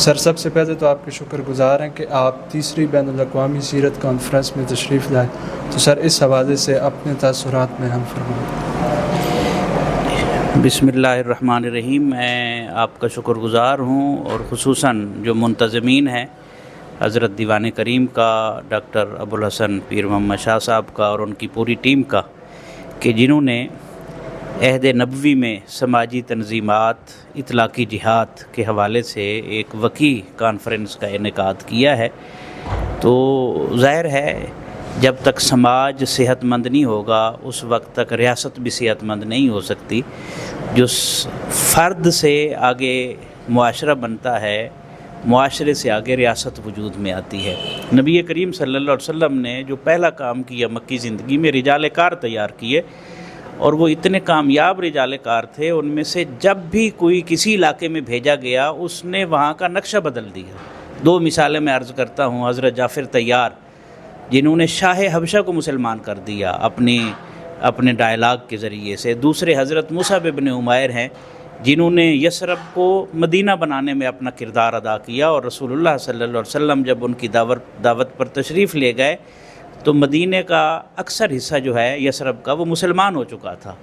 سر سب سے پہلے تو آپ کے شکر گزار ہیں کہ آپ تیسری بین الاقوامی سیرت کانفرنس میں تشریف لائے، تو سر اس حوالے سے اپنے تاثرات میں ہم فرمائیں۔ بسم اللہ الرحمن الرحیم۔ میں آپ کا شکر گزار ہوں، اور خصوصاً جو منتظمین ہیں حضرت دیوان کریم کا، ڈاکٹر ابوالحسن پیر محمد شاہ صاحب کا اور ان کی پوری ٹیم کا، کہ جنہوں نے عہد نبوی میں سماجی تنظیمات، اطلاقی جہاد کے حوالے سے ایک وسیع کانفرنس کا انعقاد کیا ہے۔ تو ظاہر ہے جب تک سماج صحت مند نہیں ہوگا اس وقت تک ریاست بھی صحت مند نہیں ہو سکتی۔ جو فرد سے آگے معاشرہ بنتا ہے، معاشرے سے آگے ریاست وجود میں آتی ہے۔ نبی کریم صلی اللہ علیہ وسلم نے جو پہلا کام کیا مکی زندگی میں، رجال کار تیار کیے، اور وہ اتنے کامیاب رجال کار تھے، ان میں سے جب بھی کوئی کسی علاقے میں بھیجا گیا اس نے وہاں کا نقشہ بدل دیا۔ دو مثالیں میں عرض کرتا ہوں۔ حضرت جعفر طیار، جنہوں نے شاہ حبشہ کو مسلمان کر دیا اپنے ڈائلاگ کے ذریعے سے۔ دوسرے حضرت مصعب بن عمیر ہیں، جنہوں نے یثرب کو مدینہ بنانے میں اپنا کردار ادا کیا، اور رسول اللہ صلی اللہ علیہ وسلم جب ان کی دعوت پر تشریف لے گئے تو مدینہ کا اکثر حصہ جو ہے یثرب کا، وہ مسلمان ہو چکا تھا۔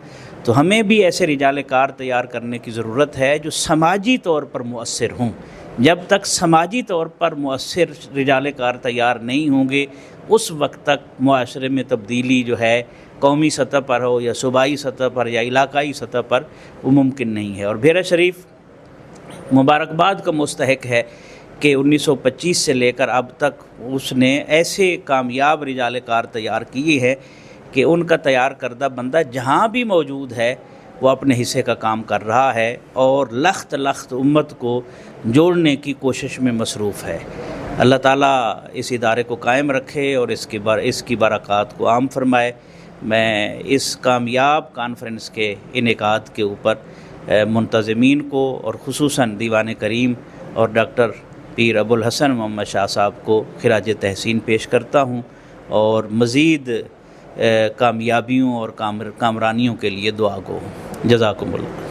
تو ہمیں بھی ایسے رجال کار تیار کرنے کی ضرورت ہے جو سماجی طور پر مؤثر ہوں۔ جب تک سماجی طور پر مؤثر رجال کار تیار نہیں ہوں گے اس وقت تک معاشرے میں تبدیلی جو ہے قومی سطح پر ہو یا صوبائی سطح پر یا علاقائی سطح پر، وہ ممکن نہیں ہے۔ اور بحیرہ شریف مبارکباد کا مستحق ہے کہ 1925 سے لے کر اب تک اس نے ایسے کامیاب رجال کار تیار کیے ہیں کہ ان کا تیار کردہ بندہ جہاں بھی موجود ہے وہ اپنے حصے کا کام کر رہا ہے، اور لخت لخت امت کو جوڑنے کی کوشش میں مصروف ہے۔ اللہ تعالیٰ اس ادارے کو قائم رکھے اور اس کی برکات کو عام فرمائے۔ میں اس کامیاب کانفرنس کے انعقاد کے اوپر منتظمین کو، اور خصوصاً دیوان کریم اور ڈاکٹر پیر ابوالحسن محمد شاہ صاحب کو خراج تحسین پیش کرتا ہوں، اور مزید کامیابیوں اور کامرانیوں کے لیے دعا گو ہوں۔ جزاکم اللہ۔